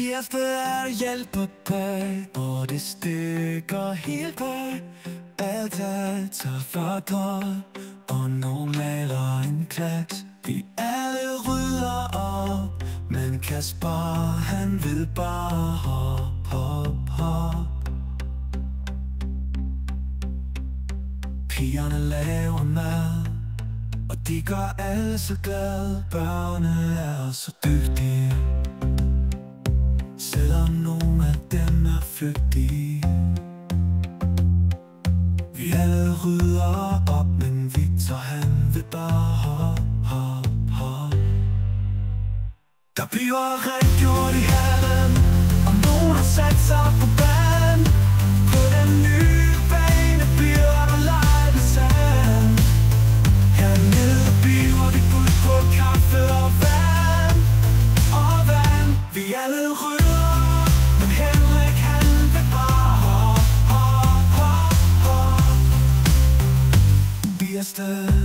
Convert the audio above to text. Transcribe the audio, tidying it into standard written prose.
Hjerte er hjælper bag, og det stikker helt bag. Alt er tager og nogen maler en klat. Vi alle rydder op, men Kasper han vil bare hop, hop, hop. Pigerne laver mad, og de gør alle så glade. Børnene er så dygtige, selvom nogle af dem er flygtige. Vi alle rydder op, men Victor han vil bare hop, hop, hop. Der bliver rengjort i hallen, og nogen har sat sig på banen. På den nye bane bliver der leget med sand. Hernede bliver vi budt på kaffe og vand, og vand. Vi alle rydder, men Henrik han vil bare hop, hop, hop, hop. Vi er afsted.